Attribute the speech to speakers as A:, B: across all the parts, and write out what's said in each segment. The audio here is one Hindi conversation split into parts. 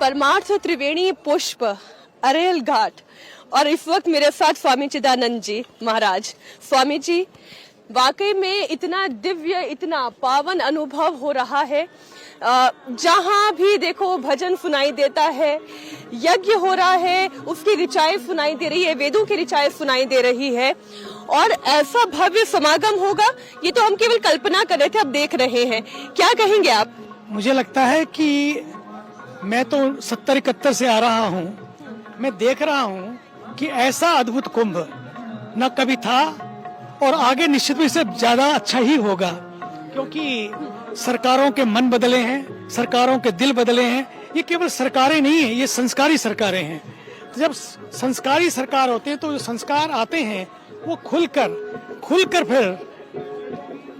A: परमार्थ त्रिवेणी पुष्प अरेल घाट और इस वक्त मेरे साथ स्वामी चिदानंद जी महाराज। स्वामी जी, वाकई में इतना दिव्य इतना पावन अनुभव हो रहा है। जहां भी देखो भजन सुनाई देता है, यज्ञ हो रहा है, उसकी ऋचाएं सुनाई दे रही है, वेदों की ऋचाएं सुनाई दे रही है और ऐसा भव्य समागम होगा ये तो हम केवल कल्पना कर रहे थे, अब देख रहे हैं। क्या कहेंगे आप?
B: मुझे लगता है कि मैं तो 70-71 से आ रहा हूँ, मैं देख रहा हूँ कि ऐसा अद्भुत कुंभ न कभी था और आगे निश्चित रूप से ज्यादा अच्छा ही होगा, क्योंकि सरकारों के मन बदले हैं, सरकारों के दिल बदले हैं। ये केवल सरकारें नहीं है, ये संस्कारी सरकारें हैं। तो जब संस्कारी सरकार होते हैं तो जो संस्कार आते हैं वो खुलकर फिर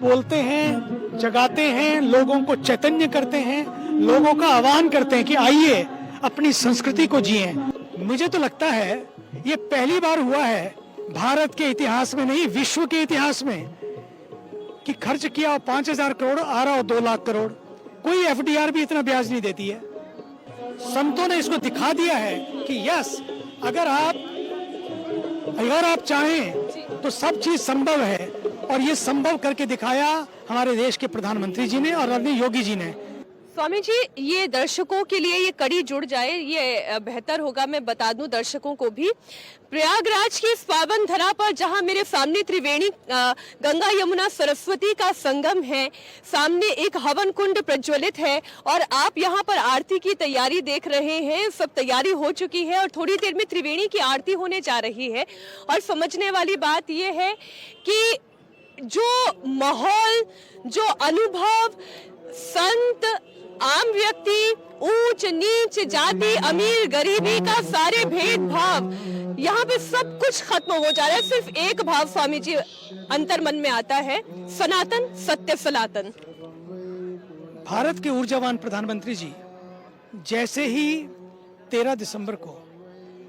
B: बोलते हैं, जगाते हैं, लोगों को चैतन्य करते हैं, लोगों का आह्वान करते हैं कि आइए अपनी संस्कृति को जिएं। मुझे तो लगता है ये पहली बार हुआ है भारत के इतिहास में, नहीं विश्व के इतिहास में, कि खर्च किया 5,000 करोड़, आ रहा हो 2 लाख करोड़। कोई एफडीआर भी इतना ब्याज नहीं देती है। संतों ने इसको दिखा दिया है कि यस, अगर आप चाहें तो सब चीज संभव है, और ये संभव करके दिखाया हमारे देश के प्रधानमंत्री जी ने और आदरणीय योगी जी ने।
A: स्वामी जी, ये दर्शकों के लिए ये कड़ी जुड़ जाए ये बेहतर होगा। मैं बता दूं दर्शकों को भी, प्रयागराज की इस पावन धरा पर जहां मेरे सामने त्रिवेणी गंगा यमुना सरस्वती का संगम है, सामने एक हवन कुंड प्रज्वलित है और आप यहां पर आरती की तैयारी देख रहे हैं। सब तैयारी हो चुकी है और थोड़ी देर में त्रिवेणी की आरती होने जा रही है। और समझने वाली बात यह है कि जो माहौल, जो अनुभव, संत, आम व्यक्ति, ऊंच नीच, जाति, अमीर गरीबी का सारे भेदभाव, यहाँ पे सब कुछ खत्म हो जा रहा है। सिर्फ एक भाव स्वामी जी अंतर मन में आता है, सनातन सत्य सनातन।
B: भारत के ऊर्जावान प्रधानमंत्री जी जैसे ही 13 दिसंबर को,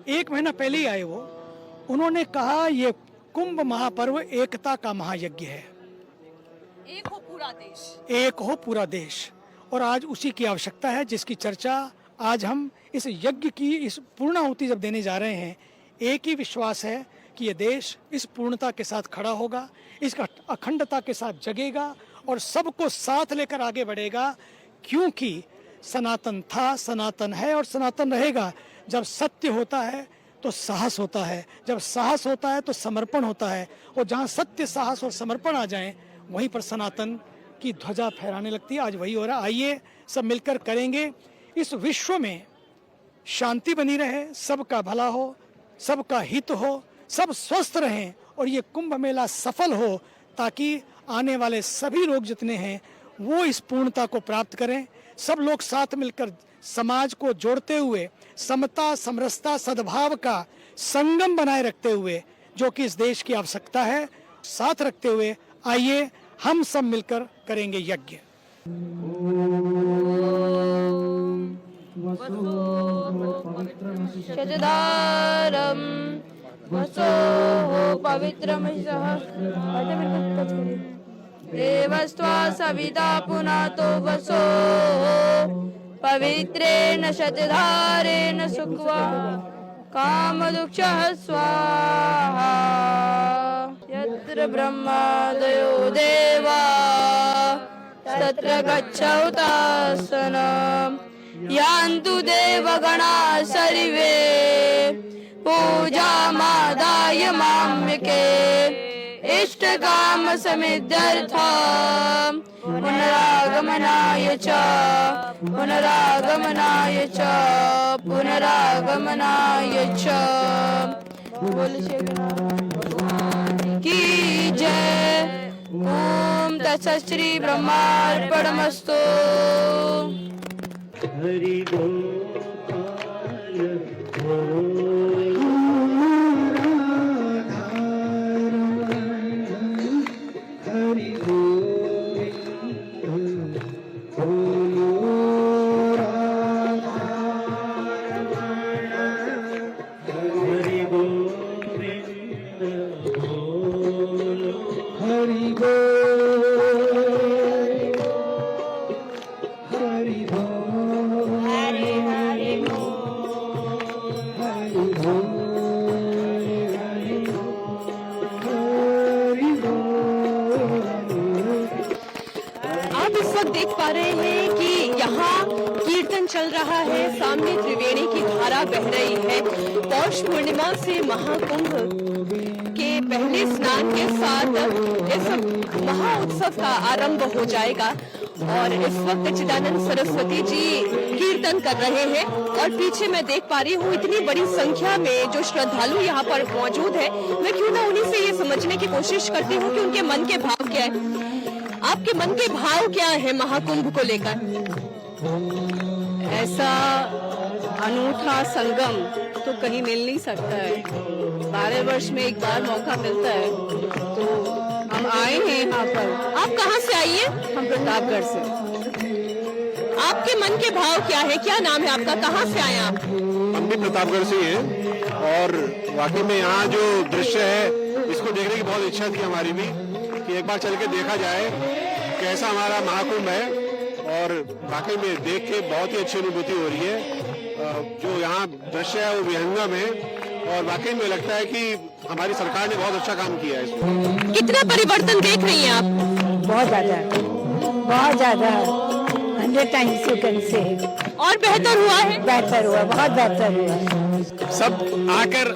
B: 1 महीना पहले ही आए, उन्होंने कहा ये कुंभ महापर्व एकता का महायज्ञ है,
A: एक हो पूरा देश,
B: एक हो पूरा देश। और आज उसी की आवश्यकता है, जिसकी चर्चा आज हम इस यज्ञ की इस पूर्णाहुति जब देने जा रहे हैं। एक ही विश्वास है कि ये देश इस पूर्णता के साथ खड़ा होगा, इसका अखंडता के साथ जगेगा और सबको साथ लेकर आगे बढ़ेगा, क्योंकि सनातन था, सनातन है और सनातन रहेगा। जब सत्य होता है तो साहस होता है, जब साहस होता है तो समर्पण होता है, और जहाँ सत्य, साहस और समर्पण आ जाएं, वहीं पर सनातन की ध्वजा फहराने लगती है। आज वही हो रहा है। आइए सब मिलकर करेंगे, इस विश्व में शांति बनी रहे, सबका भला हो, सबका हित हो, सब स्वस्थ रहें और ये कुंभ मेला सफल हो, ताकि आने वाले सभी लोग जितने हैं वो इस पूर्णता को प्राप्त करें। सब लोग साथ मिलकर समाज को जोड़ते हुए, समता, समरसता, सद्भाव का संगम बनाए रखते हुए, जो कि इस देश की आवश्यकता है, साथ रखते हुए आइए हम सब मिलकर करेंगे यज्ञ।
C: शतदारं वसो पवित्रमहिषः देवस्त्वा सविता पुनातो वसो पवित्रेण शतधारेण सुक्वा कामदुक्षः स्वाहा यत्र ब्रह्मादयो देवा तत्र गच्छौतासनं यान्तु देवगणा सर्वे पूजामादाय माम्यके इष्टकाम समित्यर्थं पुनरागमनाय च बोल की जय। ओम तत्सत् श्री ब्रह्मार्पणमस्तु।
D: हरि गोपाल हरि हरि
A: इस वक्त देख पा रहे हैं कि यहाँ कीर्तन चल रहा है, सामने त्रिवेणी की धारा बह रही है। पौष पूर्णिमा से महाकुंभ के पहले स्नान के साथ इस महाउत्सव का आरंभ हो जाएगा और इस वक्त चिदानंद सरस्वती जी कीर्तन कर रहे हैं और पीछे मैं देख पा रही हूँ इतनी बड़ी संख्या में जो श्रद्धालु यहाँ पर मौजूद है। मैं क्यों ना उन्हीं से ये समझने की कोशिश करती हूँ कि उनके मन के भाव क्या है। आपके मन के भाव क्या है महाकुंभ को लेकर?
D: ऐसा अनूठा संगम तो कहीं मिल नहीं सकता है। 12 वर्ष में एक बार मौका मिलता है, तो हम आए हैं यहाँ पर।
A: आप कहाँ से आई हैं?
D: हम प्रतापगढ़ से।
A: आपके मन के भाव क्या है? क्या नाम है आपका? कहाँ से आए आप?
E: हम भी प्रतापगढ़ से ही हैं और वाकई में यहाँ जो दृश्य है इसको देखने की बहुत इच्छा थी हमारी भी कि एक बार चल के देखा जाए कैसा हमारा महाकुंभ है। और वाकई में देख के बहुत ही अच्छी अनुभूति हो रही है। जो यहाँ दृश्य है वो विहंगम है और वाकई में लगता है कि हमारी सरकार ने बहुत अच्छा काम किया है इसमें।
A: कितना परिवर्तन देख रही हैं आप?
F: बहुत ज्यादा 100 times you can say।
A: और बेहतर हुआ है?
F: बेहतर हुआ, बहुत बेहतर हुआ।
G: सब आकर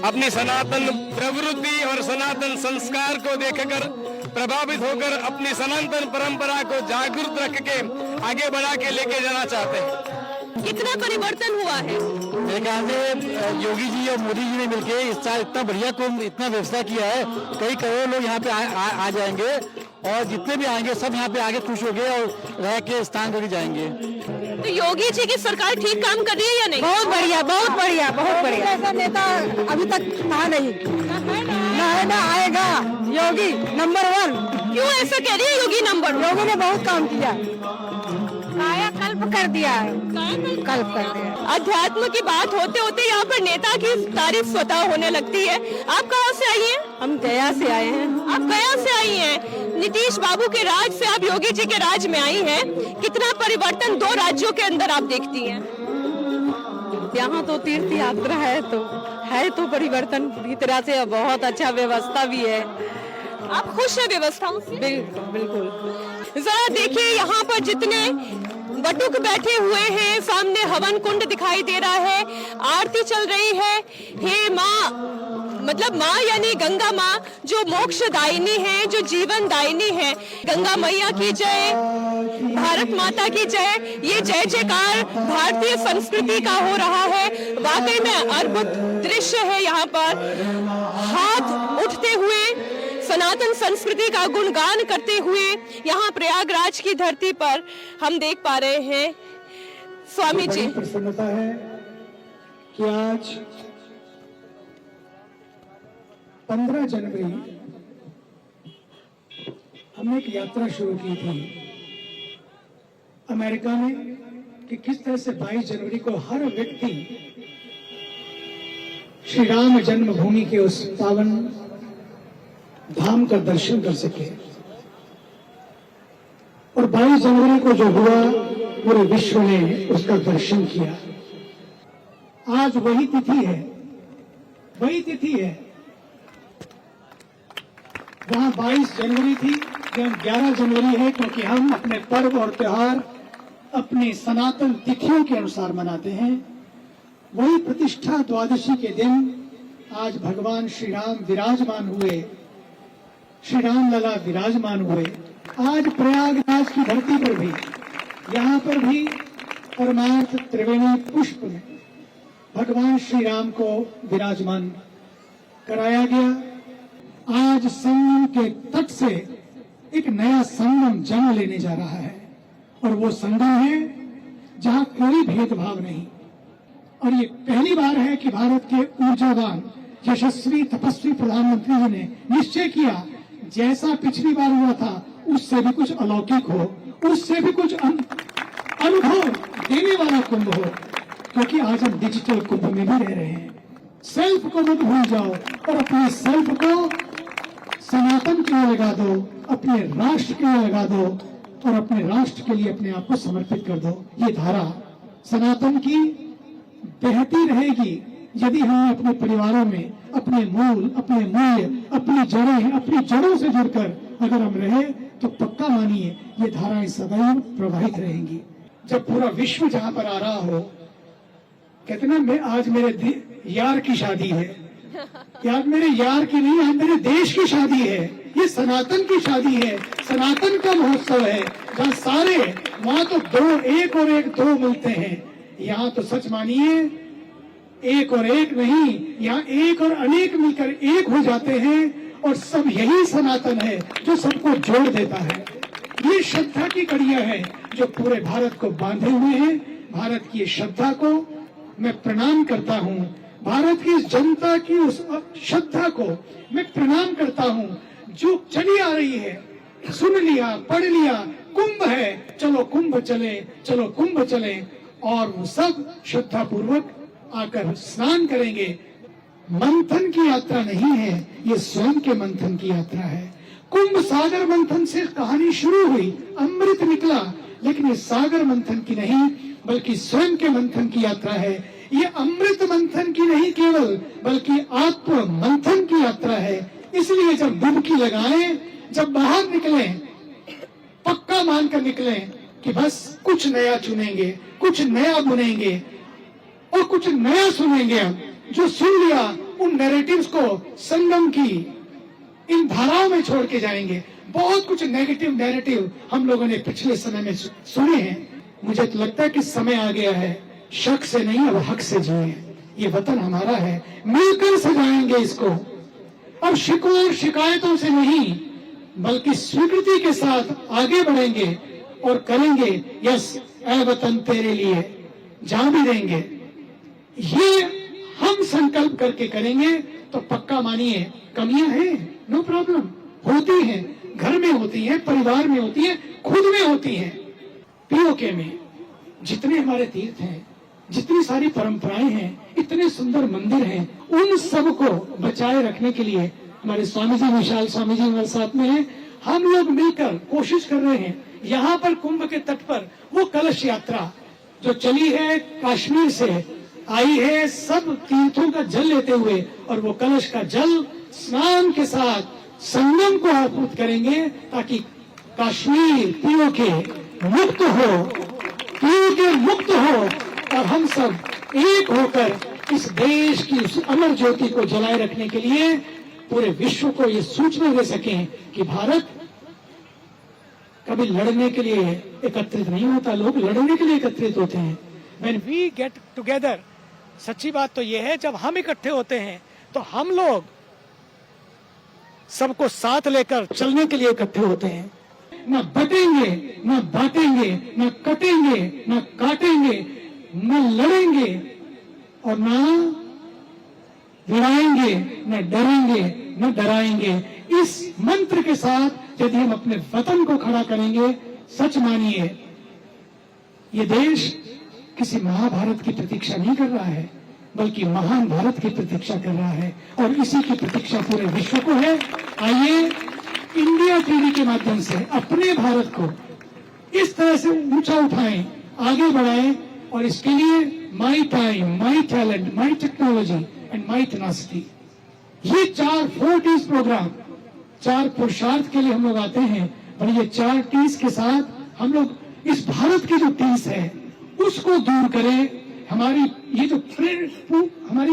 G: अपनी सनातन प्रवृत्ति और सनातन संस्कार को देखकर प्रभावित होकर अपनी सनातन परंपरा को जागरूक रख के आगे बढ़ा के लेके जाना चाहते हैं।
A: कितना परिवर्तन हुआ है?
H: मेरे ख्याल में योगी जी और मोदी जी ने मिलकर इस साल इतना बढ़िया कुंभ, इतना व्यवस्था किया है, कई करोड़ लोग यहाँ पे आ जाएंगे और जितने भी आएंगे सब यहाँ पे आके खुश हो गए और रह के स्थान करके जाएंगे।
A: तो योगी जी की सरकार ठीक काम कर रही है या नहीं?
F: बहुत बढ़िया, बहुत बढ़िया, बहुत बढ़िया। ऐसा नेता अभी तक था नहीं, ना आएगा योगी नंबर 1।
A: क्यों ऐसा कह रही है योगी नंबर 1?
F: योगी ने बहुत काम किया, कायाकल्प कर दिया है, कल्प कर दिया।
A: अध्यात्म की बात होते होते यहाँ पर नेता की तारीफ स्वतः होने लगती है। आप कहाँ से आई हैं?
D: हम गया से आए हैं।
A: आप गया से आई हैं। नीतीश बाबू के राज से आप योगी जी के राज में आई हैं। कितना परिवर्तन 2 राज्यों के अंदर आप देखती हैं?
D: यहाँ तो तीर्थ यात्रा है तो परिवर्तन पूरी तरह से, बहुत अच्छा व्यवस्था भी है।
A: आप खुश हैं व्यवस्थाओं से?
D: बिल्कुल।
A: जरा देखिए यहाँ पर जितने बटुक बैठे हुए हैं, सामने हवन कुंड दिखाई दे रहा है, आरती चल रही है। हे माँ, मतलब माँ यानी गंगा माँ जो मोक्ष दायिनी है, जो जीवन दायिनी है। गंगा मैया की जय, भारत माता की जय। ये जय जयकार भारतीय संस्कृति का हो रहा है। वाकई में अद्भुत दृश्य है। यहाँ पर हाथ उठते हुए सनातन संस्कृति का गुणगान करते हुए यहाँ प्रयागराज की धरती पर हम देख पा रहे हैं स्वामी जी।
B: प्रसन्नता है कि आज 15 जनवरी हमने एक यात्रा शुरू की थी अमेरिका में कि किस तरह से 22 जनवरी को हर व्यक्ति श्री राम जन्मभूमि के उस पावन धाम का दर्शन कर सके। और 22 जनवरी को जो हुआ पूरे विश्व ने उसका दर्शन किया। आज वही तिथि है। वहां 22 जनवरी थी, जब 11 जनवरी है, क्योंकि हम अपने पर्व और त्योहार अपने सनातन तिथियों के अनुसार मनाते हैं। वही प्रतिष्ठा द्वादशी के दिन आज भगवान श्री राम विराजमान हुए, श्री राम लला विराजमान हुए। आज प्रयागराज की धरती पर भी, यहाँ पर भी परमार्थ त्रिवेणी पुष्प में भगवान श्री राम को विराजमान कराया गया। आज संगम के तट से एक नया संगम जन्म लेने जा रहा है और वो संगम है जहाँ कोई भेदभाव नहीं। और ये पहली बार है कि भारत के ऊर्जावान यशस्वी तपस्वी प्रधानमंत्री जी ने निश्चय किया, जैसा पिछली बार हुआ था उससे भी कुछ अलौकिक हो, उससे भी कुछ अनुभव देने वाला कुंभ हो। क्योंकि आज हम डिजिटल कुंभ में भी रह रहे हैं। सेल्फ को मत भूल जाओ और अपने सेल्फ को सनातन के लिए लगा दो, अपने राष्ट्र के लिए लगा दो और अपने राष्ट्र के लिए अपने आप को समर्पित कर दो। ये धारा सनातन की बहती रहेगी यदि हम अपने परिवारों में अपने मूल, अपने मूल्य, अपनी जड़ें, अपनी जड़ों से जुड़कर अगर हम रहे तो पक्का मानिए ये धाराएं सदैव प्रवाहित रहेंगी। जब पूरा विश्व जहां पर आ रहा हो, कहते ना मैं आज मेरे यार की शादी है, यार मेरे यार की नहीं है, मेरे देश की शादी है, ये सनातन की शादी है, सनातन का महोत्सव है, जहाँ सारे वहां तो दो एक और एक दो मिलते हैं, यहाँ तो सच मानिए एक और एक नहीं, यहाँ एक और अनेक मिलकर एक हो जाते हैं और सब यही सनातन है जो सबको जोड़ देता है। ये श्रद्धा की कड़ियां हैं जो पूरे भारत को बांधे हुए हैं। भारत की श्रद्धा को मैं प्रणाम करता हूँ, भारत की जनता की उस श्रद्धा को मैं प्रणाम करता हूँ जो चली आ रही है। सुन लिया, पढ़ लिया, कुंभ है, चलो कुंभ चले, चलो कुंभ चले, और वो सब श्रद्धा पूर्वक आकर स्नान करेंगे। मंथन की यात्रा नहीं है, ये स्वयं के मंथन की यात्रा है। कुंभ सागर मंथन से कहानी शुरू हुई, अमृत निकला, लेकिन ये सागर मंथन की नहीं बल्कि स्वयं के मंथन की यात्रा है। ये अमृत मंथन की नहीं केवल बल्कि आत्म मंथन की यात्रा है। इसलिए जब डुबकी लगाएं, जब बाहर निकलें, पक्का मानकर निकलें कि बस कुछ नया चुनेंगे, कुछ नया बुनेंगे और कुछ नया सुनेंगे। हम जो सुन लिया उन नैरेटिव्स को संगम की इन धाराओं में छोड़ के जाएंगे। बहुत कुछ नेगेटिव नैरेटिव हम लोगों ने पिछले समय में सुने हैं। मुझे तो लगता है कि समय आ गया है शक से नहीं, अब हक से जिए। ये वतन हमारा है, मिलकर सजाएंगे इसको। अब शिकवों और शिकायतों से नहीं बल्कि स्वीकृति के साथ आगे बढ़ेंगे और करेंगे यस ऐ वतन तेरे लिए, जहां भी रहेंगे। ये हम संकल्प करके करेंगे तो पक्का मानिए कमियां हैं, नो प्रॉब्लम, होती हैं, घर में होती है, परिवार में होती है, खुद में होती है। पीओके में जितने हमारे तीर्थ हैं, जितनी सारी परंपराएं हैं, इतने सुंदर मंदिर हैं, उन सब को बचाए रखने के लिए हमारे स्वामी जी, विशाल स्वामी जी हमारे साथ में हैं। हम लोग मिलकर कोशिश कर रहे हैं। यहाँ पर कुंभ के तट पर वो कलश यात्रा जो चली है, कश्मीर से आई है, सब तीर्थों का जल लेते हुए, और वो कलश का जल स्नान के साथ संगम को अर्पित करेंगे ताकि कश्मीर पीओके मुक्त हो, पीओके मुक्त हो, और हम सब एक होकर इस देश की उस अमर ज्योति को जलाए रखने के लिए पूरे विश्व को ये सूचना दे सकें कि भारत कभी लड़ने के लिए एकत्रित नहीं होता, लोग लड़ने के लिए एकत्रित होते हैं। When we get together, सच्ची बात तो ये है जब हम इकट्ठे होते हैं तो हम लोग सबको साथ लेकर चलने के लिए इकट्ठे होते हैं। न बटेंगे, न बांटेंगे, न कटेंगे, न काटेंगे, न लड़ेंगे और न लड़ाएंगे, न डरेंगे, न डराएंगे। इस मंत्र के साथ यदि हम अपने वतन को खड़ा करेंगे, सच मानिए ये देश किसी महाभारत की प्रतीक्षा नहीं कर रहा है बल्कि महान भारत की प्रतीक्षा कर रहा है, और इसी की प्रतीक्षा पूरे विश्व को है। आइए इंडिया टीवी के माध्यम से अपने भारत को इस तरह से ऊंचा उठाएं, आगे बढ़ाएं, और इसके लिए my time, my talent, my technology and my tenacity, ये 4 T's प्रोग्राम, 4 पुरुषार्थ के लिए हम लोग आते हैं। और ये 4 T's के साथ हम लोग इस भारत की जो T's है उसको दूर करें। हमारी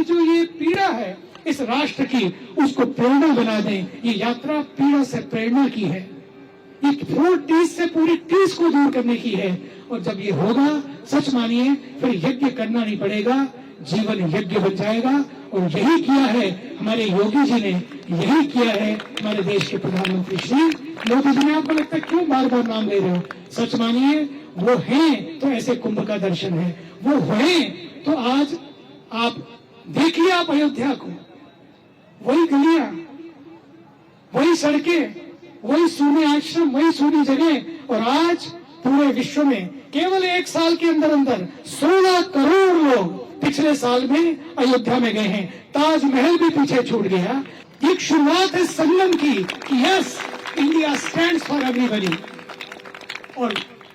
B: जो ये पीड़ा है इस राष्ट्र की, उसको प्रेरणा बना दें। ये यात्रा पीड़ा से प्रेरणा की है, ये 4 T's से पूरी T's को दूर करने की है। और जब ये होगा, सच मानिए फिर यज्ञ करना नहीं पड़ेगा, जीवन यज्ञ बन जाएगा। और यही किया है हमारे योगी जी ने, यही किया है हमारे देश के प्रधानमंत्री श्री मोदी जी ने। आपको लगता है क्यों बार बार नाम ले रहे हो? सच मानिए वो हैं तो ऐसे कुंभ का दर्शन है, वो हैं तो आज आप देखिए, आप अयोध्या को, वही गलियां, वही सड़कें, वही सोने आश्रम, वही सोनी जगह। और आज पूरे विश्व में केवल 1 साल के अंदर अंदर 16 करोड़ लोग पिछले साल में अयोध्या में गए हैं। ताजमहल भी पीछे छूट गया। एक शुरुआत है संगम की कि yes India stands for everybody, और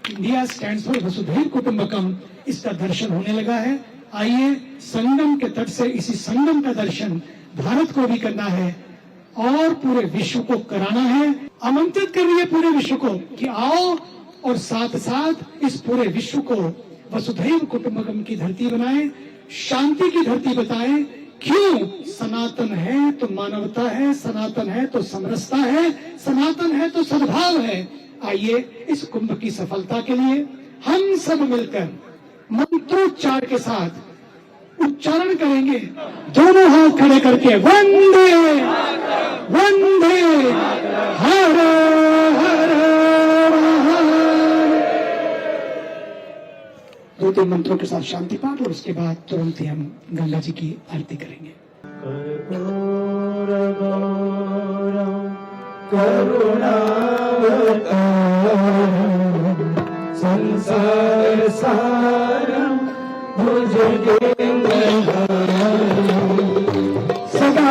B: इंडिया स्टैंड्स फॉर वसुधैव कुटुंबकम, इसका दर्शन होने लगा है। आइए संगम के तट से इसी संगम का दर्शन भारत को भी करना है और पूरे विश्व को कराना है। आमंत्रित कर रही है पूरे विश्व को कि आओ और साथ साथ इस पूरे विश्व को वसुधैव कुटुंबकम की धरती बनाएं, शांति की धरती बताएं। क्यों? सनातन है तो मानवता है, सनातन है तो समरसता है, सनातन है तो सद्भाव है। आइए इस कुंभ की सफलता के लिए हम सब मिलकर मंत्रोच्चार के साथ उच्चारण करेंगे, दोनों हाथ खड़े करके वंदे वंदे हर हर महादेव। दो तीन मंत्रों के साथ शांति पाठ और उसके बाद तुरंत ही हम गंगा जी की आरती करेंगे। संसार सारम भुजगेंद्र सदा